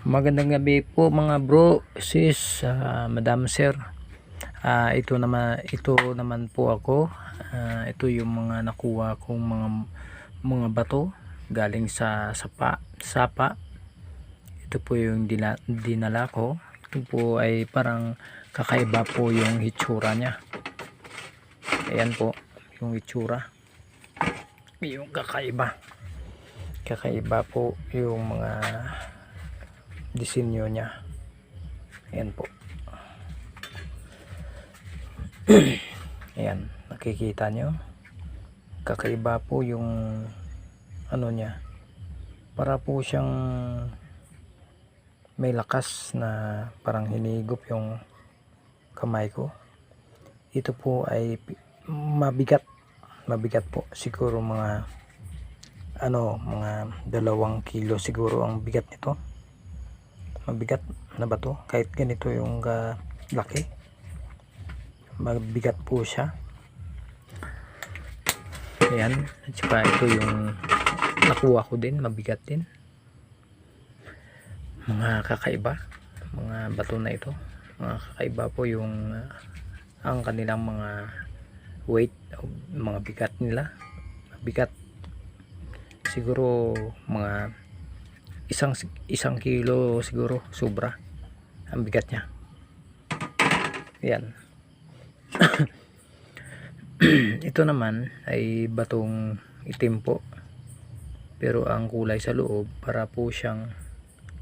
Magandang gabi po mga bro, sis, madam, sir. Ito naman po ako. Ito yung mga nakuha kong mga bato galing sa sapa. Ito po yung dinala ko. Ito po ay parang kakaiba po yung hitsura niya. Ayan po yung hitsura. Yung kakaiba. Kakaiba po yung mga disenyo niya. Ayan po. Ayan, nakikita nyo, kakaiba po yung ano niya, para po siyang may lakas na parang hinigop yung kamay ko. Ito po ay mabigat po, siguro mga mga 2 kilo siguro ang bigat nito. Mabigat na bato, kahit ganito yung laki, mabigat po siya. Ayan, at saka ito yung nakuha ko din, mabigat din. Mga kakaiba, mga bato na ito, mga kakaiba po yung ang kanilang mga weight, mga bigat nila. Mabigat, siguro mga isang kilo siguro, sobra ang bigat niya. Ayan. Ito naman ay batong itim po, pero ang kulay sa loob para po siyang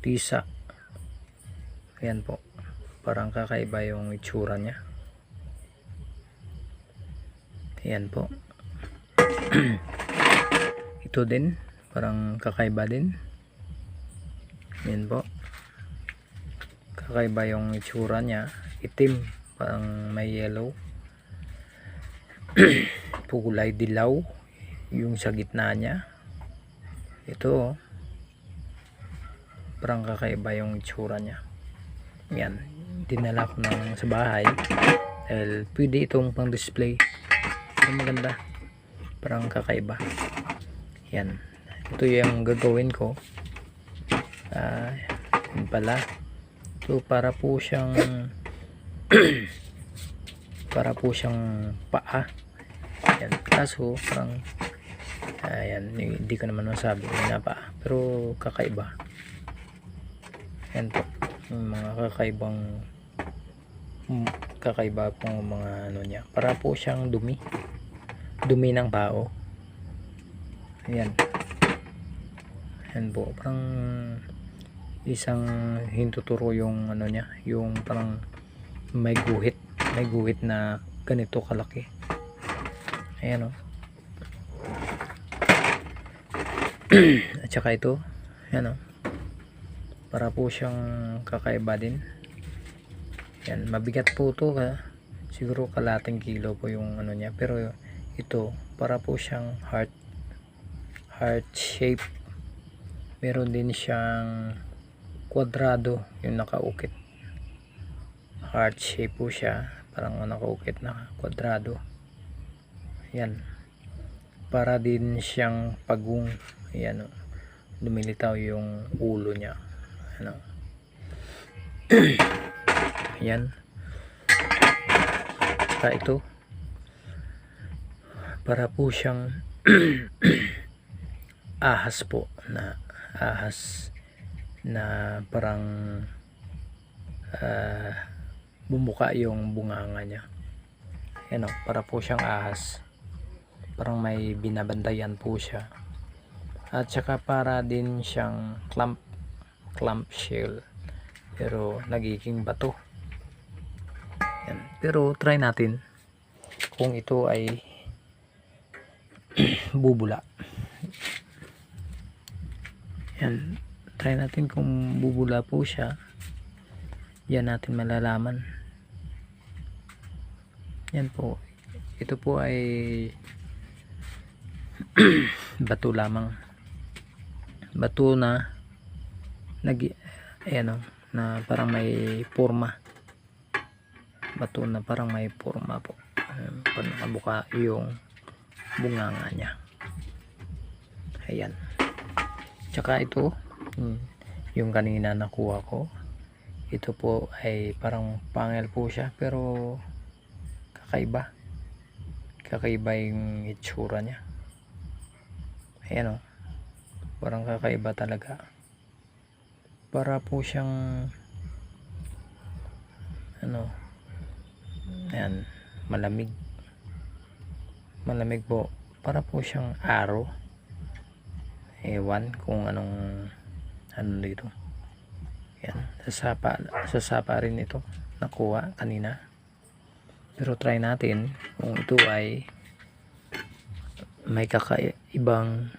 tisa. Ayan po, parang kakaiba yung itsura niya. Ayan po. Ito din parang kakaiba din. Ayan po, kakaiba yung itsura niya, itim, parang may yellow. Kulay dilaw yung sa gitna niya. Ito parang kakaiba yung itsura niya. Yan, dinala ko ng sa bahay dahil pwede itong pang display. Maganda, parang kakaiba. Yan, ito yung gagawin ko. Yun pala, ito para po siyang para po siyang paa. Yan, kaso parang ayan, hindi ko naman masabi na paa, pero kakaiba. Yan po, yung mga kakaiba pong mga ano niya, para po siyang dumi ng tao. Ayan, yan po, parang isang hintuturo yung ano niya, yung parang may guhit na ganito kalaki. Ayan o. At saka ito, ayan o, para po siyang kakaiba din. Yan, mabigat po ito, siguro kalating kilo po yung ano niya, pero ito para po siyang heart shape. Meron din siyang kwadrado yung nakaukit, heart shape po siya, parang nakaukit na kwadrado. Yan, para din siyang pagong. Ayan o, lumilitaw yung ulo niya. Ano? Ayan, saka ito para po siyang ahas po, na parang bumuka yung bunganga niya. Ayan o, para po siyang ahas, parang may binabantayan po siya. At saka para din siyang clamp shell, pero nagiging bato. Ayan, pero try natin kung ito ay bubula. Yan, try natin kung bubula po siya. Yan natin malalaman. Yan po, ito po ay bato lamang, bato na ayan o, na parang may forma, bato na parang may forma po. Pag nakabuka yung bunganga niya. Ayan, tsaka ito yung kanina nakuha ko. Ito po ay parang pangil po siya, pero kakaiba yung itsura niya. Ayan o, parang kakaiba talaga. Para po siyang ayan, malamig po, para po siyang arrow. Ewan kung anong dito. Yan, sa sapa rin ito nakuha kanina. Pero try natin kung ito ay may kakaibang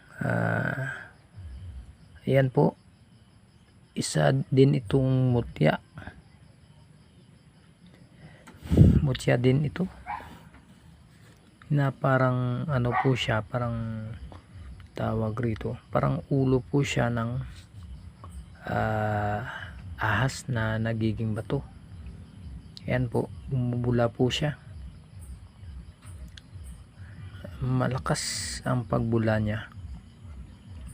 ayan po, isa din itong mutya din ito, na parang po siya, parang tawag rito, parang ulo po siya ng ahas na nagiging bato. Ayan po, bumubula po siya. Malakas ang pagbula niya,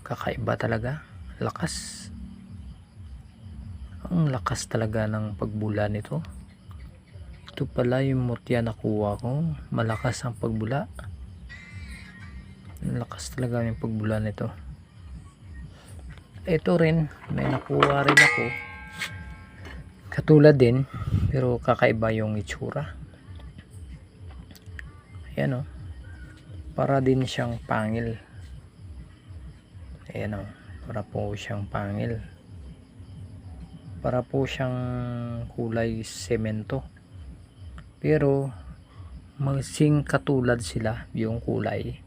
kakaiba talaga, ang lakas talaga ng pagbula nito. Ito pala yung mutya nakuha ko, malakas ang pagbula, lakas talaga yung pagbula nito. Ito rin, may nakuha rin ako katulad din, pero kakaiba yung itsura. Ayan o, para din siyang pangil. Ayan o, para po siyang pangil, para po siyang kulay semento, pero magsing katulad sila yung kulay.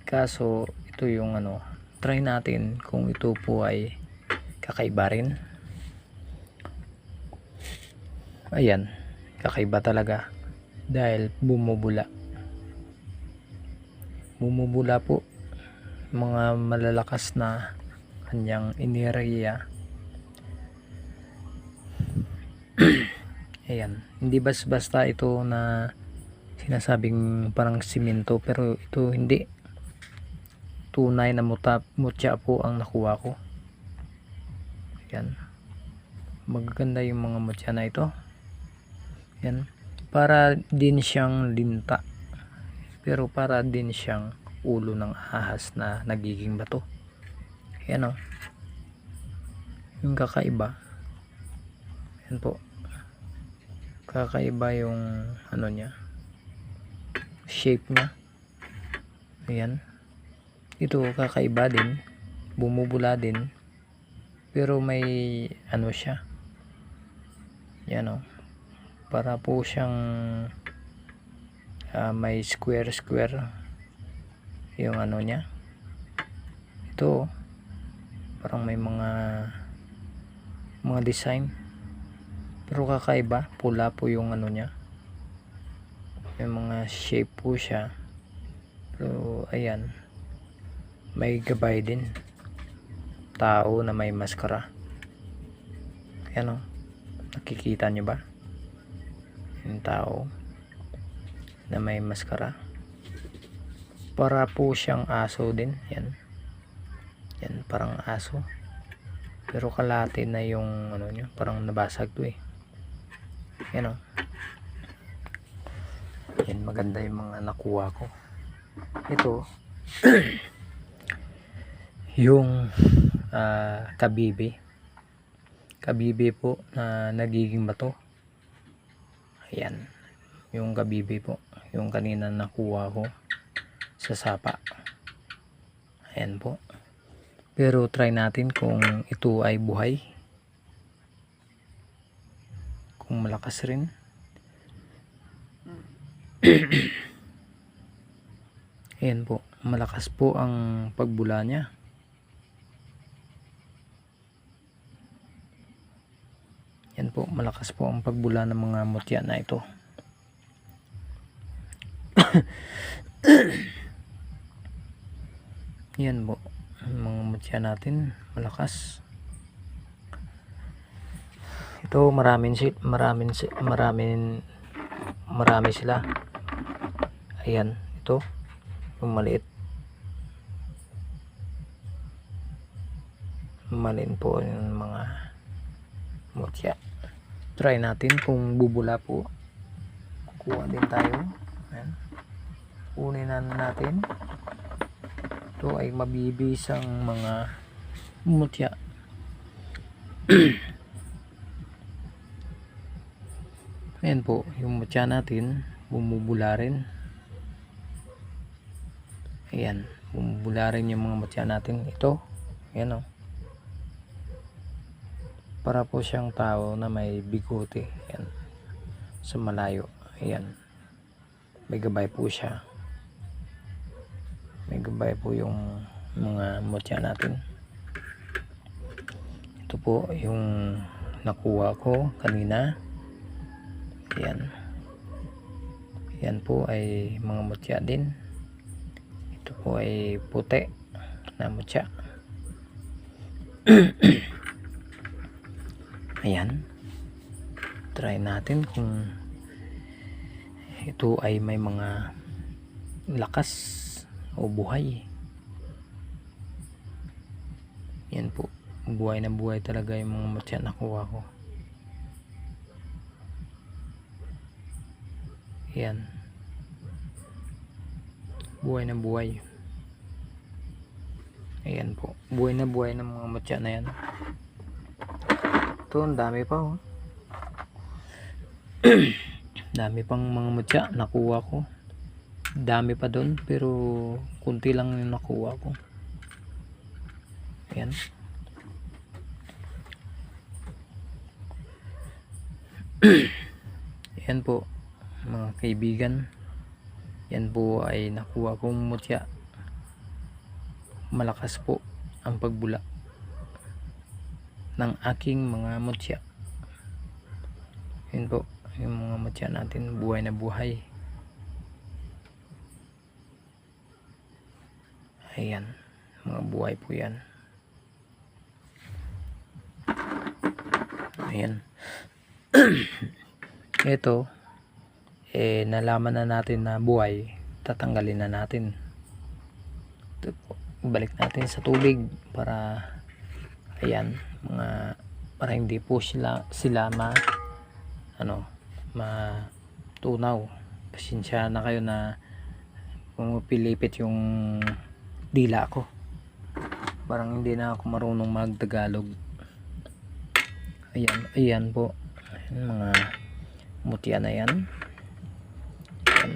Kaso ito yung try natin kung ito po ay kakaiba rin. Ayan, kakaiba talaga dahil bumubula po, mga malalakas na kanyang enerhiya. Ayan, hindi basta ito na sinasabing parang simento, pero ito hindi, tunay na mutya po ang nakuha ko. Ayan, magaganda yung mga mutya na ito. Ayan, para din siyang linta, pero para din siyang ulo ng ahas na nagiging bato. Ayan o, yung kakaiba. Ayan po, kakaiba yung niya, shape niya. Ayan, ito kakaiba din, bumubula din, pero may siya. Yan o, para po siyang may square yung niya. Ito parang may mga design, pero kakaiba, pula po yung niya, may mga shape po siya. Pero ayan, may gabay din, tao na may maskara. Ayan o, nakikita nyo ba yung tao na may maskara? Para po siyang aso din. Yan, parang aso, pero kalate na yung niya, parang nabasag to eh. Yan o, yan, maganda yung mga nakuha ko. Ito yung kabibi po na nagiging bato. Ayan, yung kabibi po, yung kanina nakuha ko sa sapa. Ayan po, pero try natin kung ito ay buhay, kung malakas rin. Ayan po, malakas po ang pagbula niya. Yan po, malakas po ang pagbula ng mga mutya na ito. Yan po, mga mutya natin malakas. Ito marami sila. Ayan, ito yung maliit, mamahalin po yung mga mutya. Try natin kung bubula po. Kukuha din tayo. Ayan. Kunin na natin. Ito ay mabibisang mga mutya. Ayan po, yung mutya natin bumubula rin. Ayan, bumubula rin yung mga mutya natin. Ito, ayan o. Para po siyang tao na may bigote. Ayan, sa malayo. Ayan, may gabay po siya. May gabay po yung mga mutya natin. Ito po yung nakuha ko kanina. Ayan. Yan po ay mga mutya din. Ito po ay puti na mutya. Ayan. Try natin kung ito ay may mga lakas o buhay. Yan po. Buhay na buhay talaga yung mga mutya na nakuha ko. Yan. Buhay na buhay. Ayan po. Buhay na buhay ng mga mutya na yan. Ito, ang dami pa oh. Dami pang mga mutya nakuha ko. Dami pa doon pero kunti lang yung nakuha ko. Ayan. Ayan po mga kaibigan, yan po ay nakuha kong mutya. Malakas po ang pagbula ng aking mga mutya. Yan po yung mga mutya natin, buhay na buhay. Ayan, mga buhay po yan. Ayan. Ito nalaman na natin na buhay, tatanggalin na natin. Ito po, balik natin sa tubig para ayan, para hindi po sila matunaw. Pasensya na kayo na pumipilipit yung dila ko. Parang hindi na ako marunong mag-Tagalog. Ayan po. Ayan, mga mutya na yan.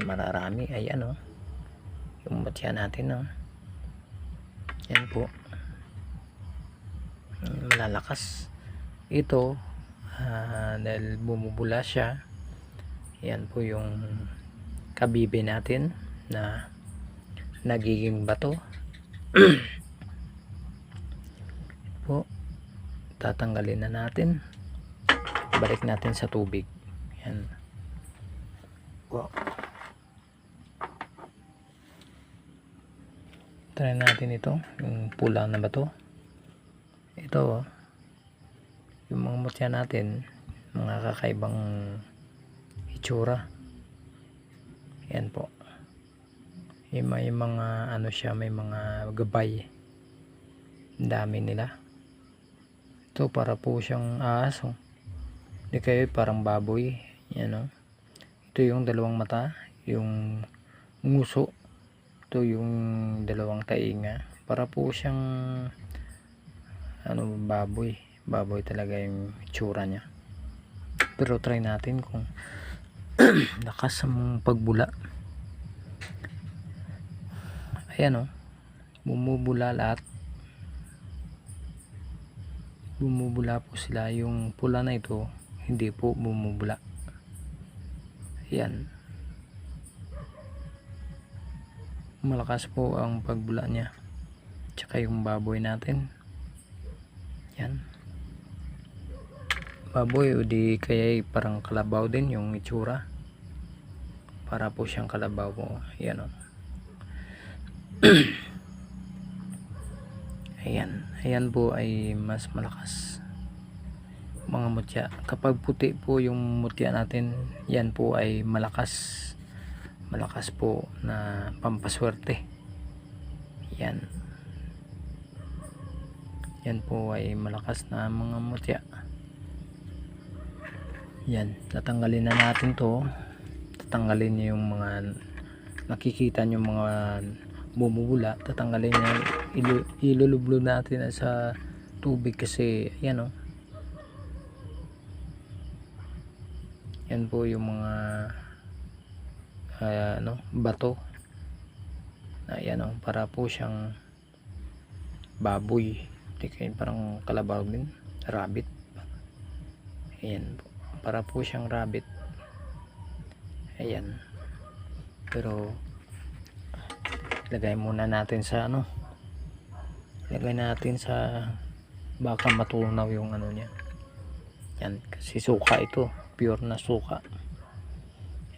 Mararami. Ayan o. Yung mutya natin o. Yan po. Malalakas. Ito dahil bumubula siya. Yan po yung kabibe natin na nagiging bato. Po, tatanggalin na natin. Balik natin sa tubig. Yan. Wow. Try natin ito, yung pulang na bato. Ito yung mga mutya natin, mga kakaibang itsura. Yan po. May mga ano siya, may mga gabay. Ang dami nila. Ito para po siyang aso. Hindi kayo parang baboy. Yan o. Ito yung dalawang mata, yung nguso. Ito yung dalawang tainga. Para po siyang baboy talaga yung itsura niya. Pero try natin kung lakas ang pagbula. Ayan o, bumubula lahat. Bumubula po sila. Yung pula na ito hindi po bumubula. Ayan, malakas po ang pagbula niya. Tsaka yung baboy natin, yan, baboy o di kaya parang kalabaw din yung itsura. Para po siyang kalabaw po. Yan o. Ayan po ay mas malakas mga mutya. Kapag puti po yung mutya natin, yan po ay malakas po na pampaswerte. Yan Yan po ay malakas na mga mutya. Yan, tatanggalin na natin to. Tatanggalin niyo yung mga nakikita niyo mga bumubula. Tatanggalin niya, ilulublo natin sa tubig kasi yan yan po yung mga bato na yan para po siyang baboy, parang kalabaw din, rabbit. Ayan po, para po siyang rabbit. Ayan, pero lagay muna natin sa lagay natin sa baka matunaw yung niya. Yan, kasi suka ito, pure na suka.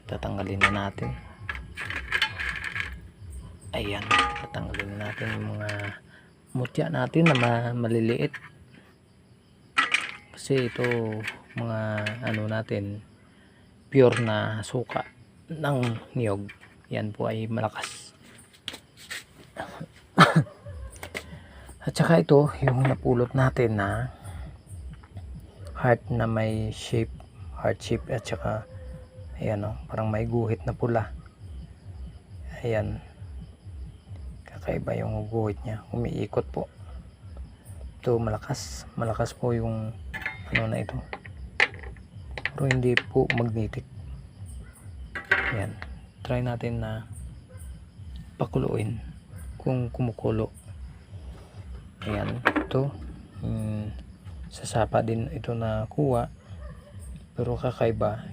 Tatanggalin na natin. Ayan, tatanggalin na natin yung mga mutya natin na maliliit. Kasi ito mga natin pure na suka ng niyog. Yan po ay malakas. At saka ito yung napulot natin na heart na may shape, heart shape, at saka ayan parang may guhit na pula. Ayan, kakaiba yung guhit niya, umiikot po. Ito malakas po yung na ito, pero hindi po magnetic. Ayan, try natin na pakuluin kung kumukulo. Ayan, ito sa sapa din ito na kuha, pero kakaiba,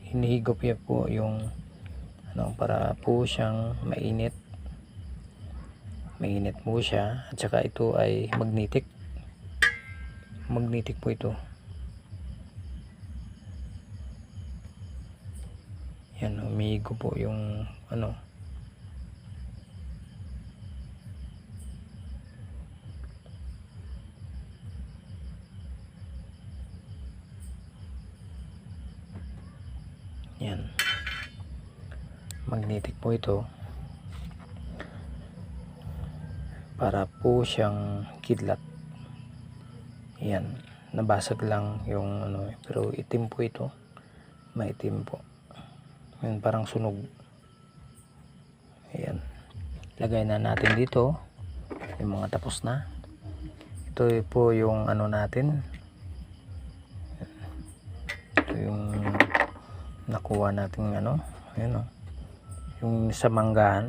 hinihigop niya po yung para po siyang mainit po siya. At saka ito ay magnetic po ito. Yan, humihigop po yung yan, magnetic po ito, para po siyang kidlat. Yan, nabasag lang yung pero itim po ito, maitim po. Yan, parang sunog. Ayan, lagay na natin dito yung mga tapos na. Ito po yung natin, ito yung nakuha natin ayan yung sa mangga.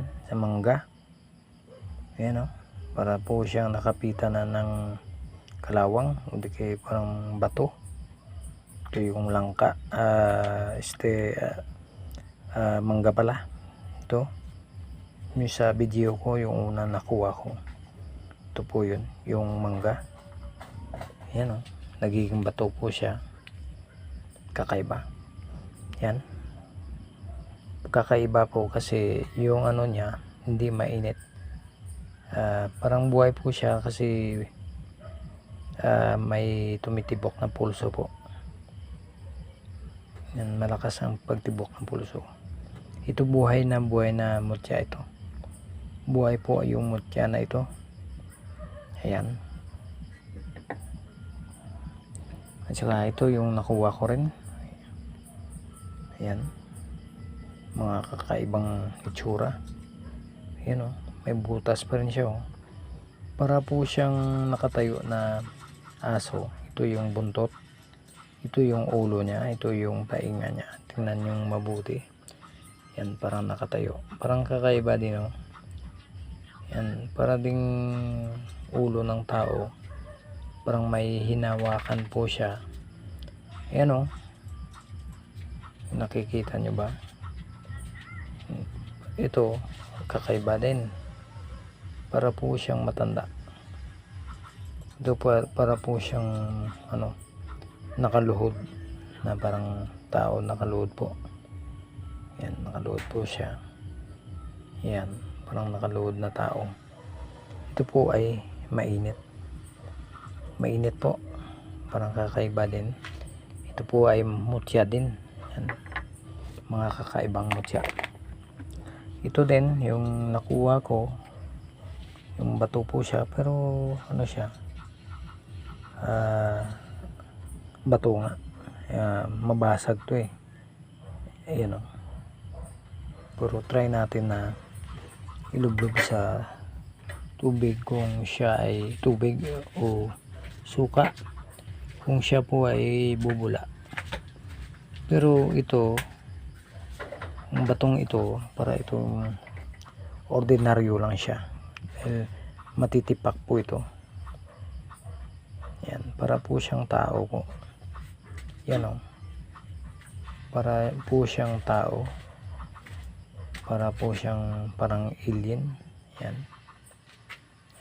Ayan para po siyang nakapitan na ng kalawang, hindi kaya parang bato. Ito yung langka, mangga pala ito. Yung sa video ko, yung una nakuha ko, ito po yun, yung mangga. Ayan nagiging bato po siya, kakaiba. Yan, kakaiba po kasi yung niya hindi mainit. Parang buhay po siya kasi may tumitibok na pulso po. Yan, malakas ang pagtibok ng pulso. Ito buhay na mutya ito. Buhay po yung mutya na ito. Ayan. At saka ito yung nakuha ko rin. Ayan, mga kakaibang itsura. Ayan may butas pa rin siya para po siyang nakatayo na aso. Ito yung buntot, ito yung ulo niya, ito yung tainga niya. Tingnan yung mabuti. Yan, parang nakatayo, parang kakaiba din yan, para ding ulo ng tao, parang may hinawakan po siya. Ayan nakikita nyo ba? Ito kakaiba din, para po siyang matanda. Ito para po siyang nakaluhod, na parang tao nakaluhod po. Yan, nakaluhod po siya. Yan, parang nakaluhod na tao. Ito po ay mainit po, parang kakaiba din. Ito po ay mutya din. Yan, mga kakaibang mutya. Ito din yung nakuha ko, yung bato po siya, pero siya, bato nga. Mabasag to eh. Ayan o. Pero try natin na ilublob sa tubig kung siya ay tubig o suka, kung siya po ay bubula. Pero ito, ang batong ito, para itong ordinaryo lang siya. Matitipak po ito. Yan, para po siyang tao po. Yan o. Para po siyang tao. Para po siyang parang alien. Yan.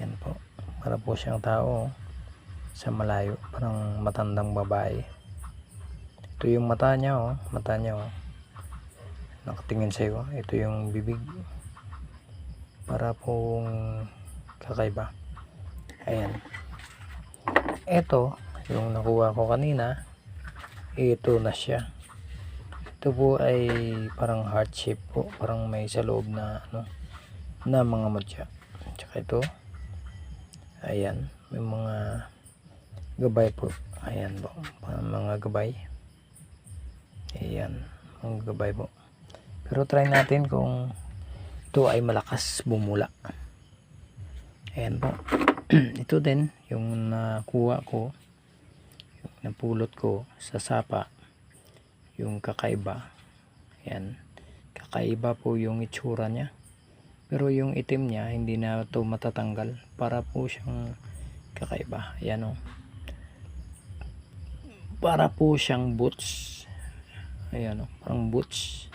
Yan po. Para po siyang tao sa malayo. Parang matandang babae. Ito yung mata niya oh. Mata niya oh. Nakatingin sa iyo. Ito yung bibig. Para pong kakaiba. Ayan. Ito yung nakuha ko kanina. Ito na siya. Ito po ay parang heart shape po. Parang may sa loob na ano, na mga mutya. Tsaka ito. Ayan. May mga gabay po. Ayan po. Mga gabay. Ayan. Mga gabay po. Pero try natin kung ito ay malakas bumula. Ayan po. Ito din yung nakuha ko. Yung napulot ko sa sapa. Yung kakaiba. Ayan. Kakaiba po yung itsura niya. Pero yung itim niya hindi na ito matatanggal. Para po siyang kakaiba. Ayan o. Para po siyang boots. Ayan o. Parang boots.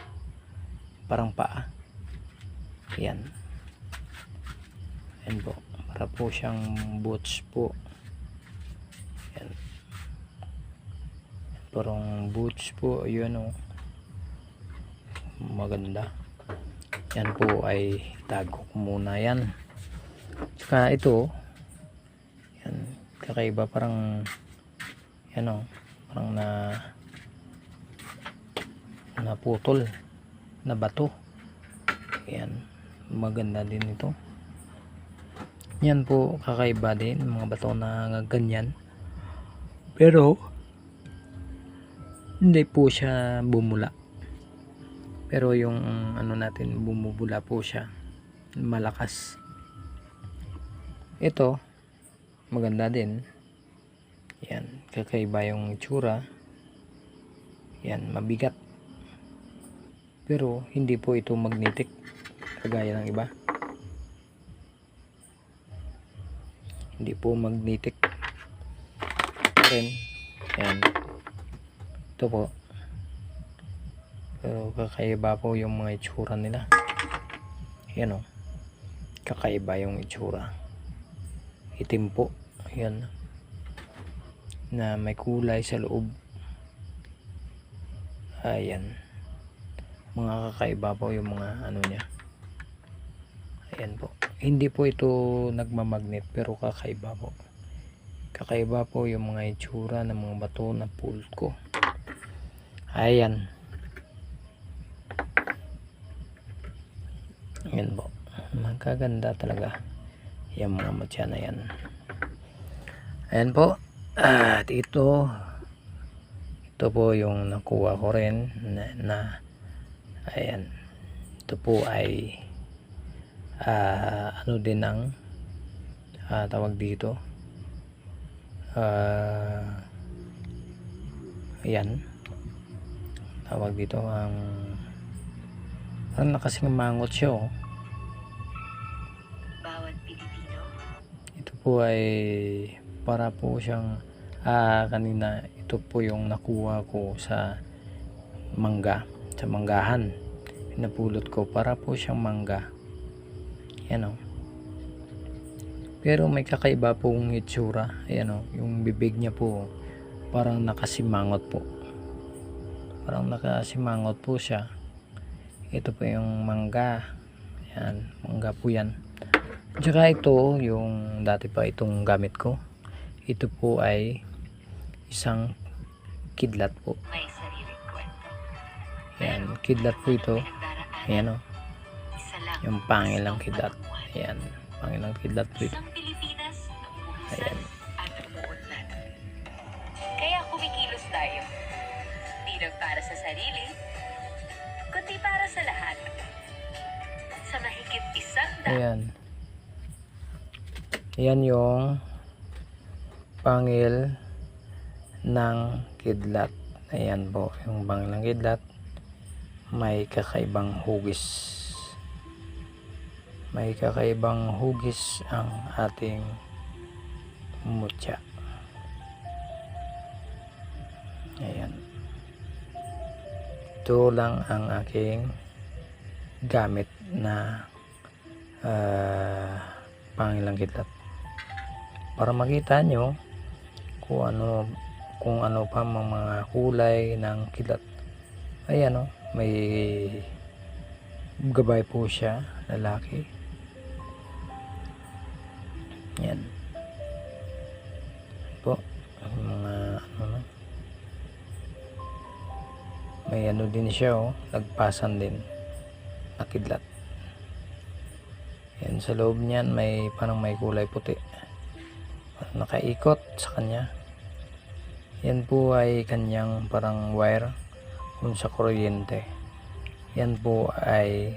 Parang paa. Ayan. Ayan po. Para po siyang boots po. Ayan. Parang boots po. Ayan o. Maganda. Yan po ay tago ko muna yan. Tsaka ito. Yan. Kakaiba parang yan o. Parang naputol. Na bato. Ayan. Maganda din ito. Yan po kakaiba din. Mga bato na ganyan. Pero hindi po siya bumula. Pero yung ano natin bumubula po siya. Malakas. Ito maganda din. Yan, kakaiba yung itsura. Yan, mabigat. Pero hindi po ito magnetic kagaya ng iba. Hindi po magnetic. Rin. Yan. Ito po. Pero kakaiba po yung mga itsura nila. Yan o. Kakaiba yung itsura. Itim po. Yan. Na may kulay sa loob. Ayan. Mga kakaiba po yung mga ano niya. Ayan po. Hindi po ito nagmamagnet pero kakaiba po. Kakaiba po yung mga itsura ng mga bato na pulot ko. Ayan. Ayan po. Magkaganda talaga. Yung mga matya na yan. Ayan po. At ito po yung nakuha ko rin na ayan. Ito po ay ano din ang tawag dito. Ayan. Tawag dito ang parang nakasimangot siya oh. Bawat Pilipino. Ito po ay para po siyang kanina ito po yung nakuha ko sa mangga, sa manggahan. Pinapulot ko para po siyang mangga. Yan o. Pero may kakaiba pong itsura. Ayan o. Yung bibig niya po parang nakasimangot po. Parang nakasimangot po siya. Ito po yung mangga. Yan. Mangga po yan. Tsaka ito yung dati pa itong gamit ko. Ito po ay isang kidlat po. May sariling kwento. Yan. Kidlat po ito. Ayan o. Isa lang. Yung pangilang kidlat. Ayan. Pangilang kidlat po ito. Isang Pilipinas na Ayan. umuhusan at umuunlad. sarili, kundi para sa lahat. Sa mahigit 100 Ayan. Yan yung pangil ng kidlat. Ayan po, yung pangil ng kidlat may kakaibang hugis. May kakaibang hugis ang ating mutya. Ayan. Ito lang ang aking gamit na pangilang kidlat. Para makita nyo kung ano pa mga kulay ng kidlat. Ayan o, may gabay po siya, lalaki. Yan po, mga may din siya lagpasan din na kidlat. Yan, sa loob niyan parang may kulay puti, nakaikot sa kanya. Yan po ay kanyang parang wire kung sa kuryente. Yan po ay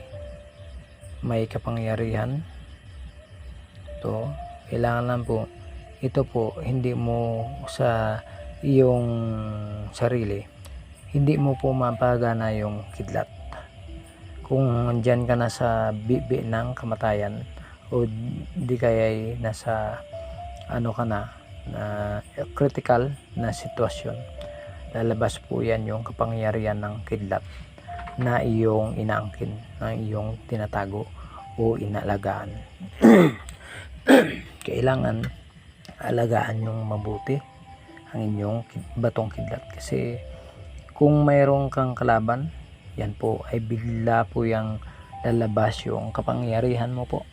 may kapangyarihan. Ito, kailangan lang po ito po, hindi mo sa iyong sarili, hindi mo po mapagana yung kidlat. Kung dyan ka na sa bibi ng kamatayan o di kaya nasa ka na critical na sitwasyon, lalabas po yan yung kapangyarihan ng kidlat na iyong inaangkin, na iyong tinatago o inalagaan. Kailangan alagaan yung mabuti ang inyong batong kidlat, kasi kung mayroong kang kalaban, yan po ay bigla po yung lalabas yung kapangyarihan mo po.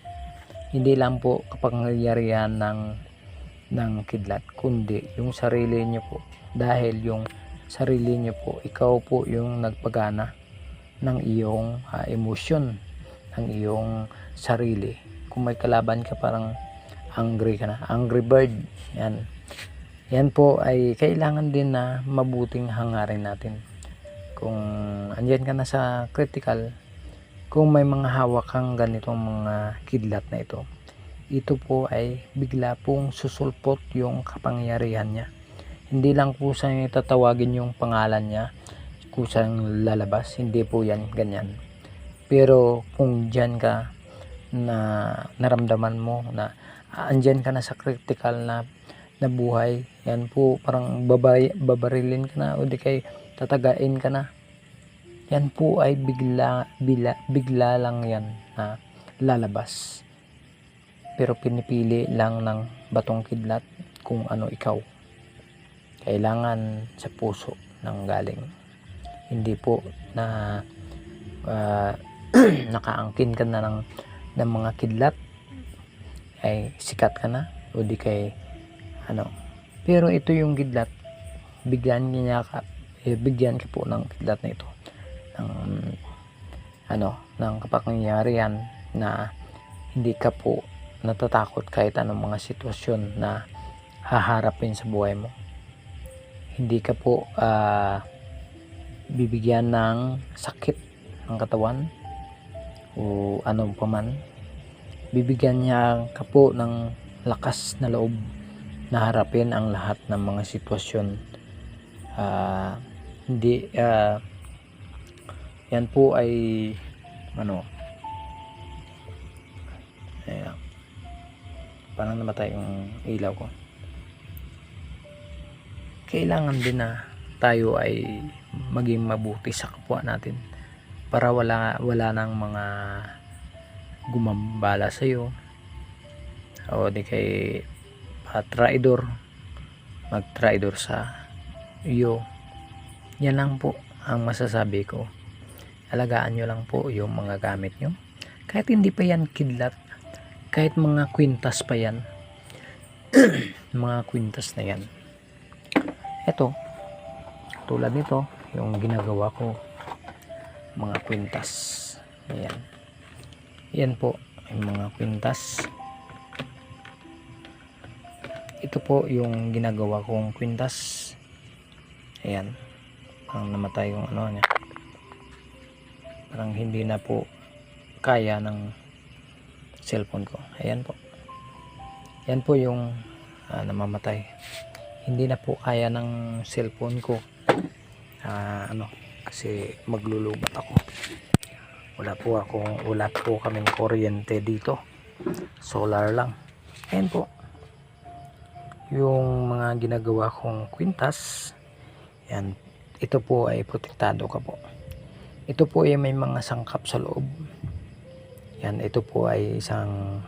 Hindi lang po kapangyarihan ng kidlat, kundi yung sarili nyo po, dahil yung sarili nyo po, ikaw po yung nagpagana ng iyong emosyon, ng iyong sarili. Kung may kalaban ka, parang angry ka na, angry bird, yan po ay kailangan din na mabuting hangarin natin. Kung andyan ka na sa critical, kung may mga hawak kang ganitong mga kidlat na ito po ay bigla pong susulpot yung kapangyarihan niya. Hindi lang po sa tatawagin yung pangalan niya kusang lalabas, hindi po yan ganyan. Pero kung dyan ka na naramdaman mo na andyan ka na sa critical na buhay, yan po parang babarilin ka na o di kay tatagain ka na, yan po ay bigla lang yan na lalabas. Pero pinipili lang ng batong kidlat kung ano ikaw. Kailangan sa puso nang galing, hindi po na nakaangkin ka na ng mga kidlat ay sikat ka na o di kay pero ito yung kidlat, bigyan ka po ng kidlat na ito ng kapangyarihan na hindi ka po natatakot kahit anong mga sitwasyon na haharapin sa buhay mo. Hindi ka po bibigyan ng sakit ng katawan o anong paman. Bibigyan niya ka po ng lakas na loob na harapin ang lahat ng mga sitwasyon. Yan po ay ayan, parang namatay yung ilaw ko. Kailangan din na tayo ay maging mabuti sa kapwa natin para wala nang mga gumambala sa iyo o di kay mag-traidor sa iyo. Yan lang po ang masasabi ko. Alagaan nyo lang po yung mga gamit nyo, kahit hindi pa yan kidlat, kahit mga kwintas pa yan. Mga kwintas na yan, ito tulad nito yung ginagawa ko, mga kwintas. Yan po yung mga kwintas. Ito po yung ginagawa kong kwintas. Ayan, parang namatay yung ano niya, parang hindi na po kaya ng cellphone ko. Ayan po, yan po yung namamatay, hindi na po kaya ng cellphone ko. Kasi maglulubat ako, wala po kaming kuryente dito, solar lang. Ayan po yung mga ginagawa kong kwintas. Yan, ito po ay protektado ka po. Ito po ay may mga sangkap sa loob. Yan, ito po ay isang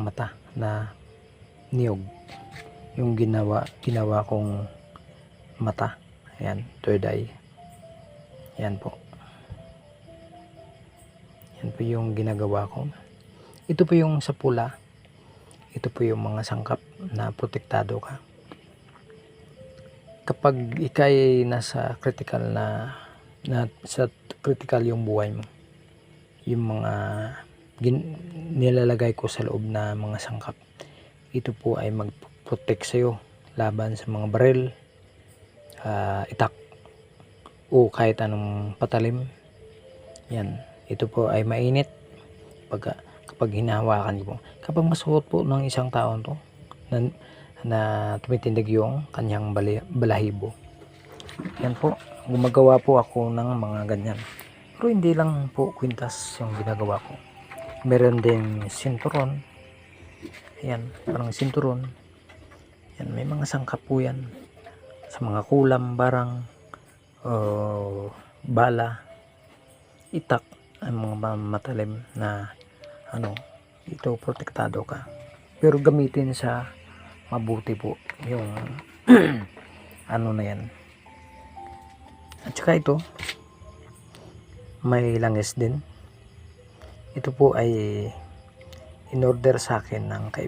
mata na niyog, yung ginawa kong mata. Ayan, third eye. Yan po, yan po yung ginagawa ko. Ito po yung sa pula, ito po yung mga sangkap na protektado ka. Kapag ikay nasa critical sa critical yung buhay mo, yung mga nilalagay ko sa loob na mga sangkap, ito po ay mag-protect sa'yo laban sa mga baril, itak, o kahit anong patalim. Yan, ito po ay mainit kapag hinahawakan mo. Kapag masuot po ng isang taon to na tumitindig yung kanyang balahibo. Yan po, gumagawa po ako ng mga ganyan. Pero hindi lang po kwintas yung ginagawa ko, meron din sinturon. Ayan, parang sinturon. Yan, may mga sangkap po yan sa mga kulam, barang, bala, itak, ang mga matalim na ito, protektado ka. Pero gamitin sa mabuti po yung na yan. At saka ito, may langis din. Ito po ay in order sa akin ng kaibigan.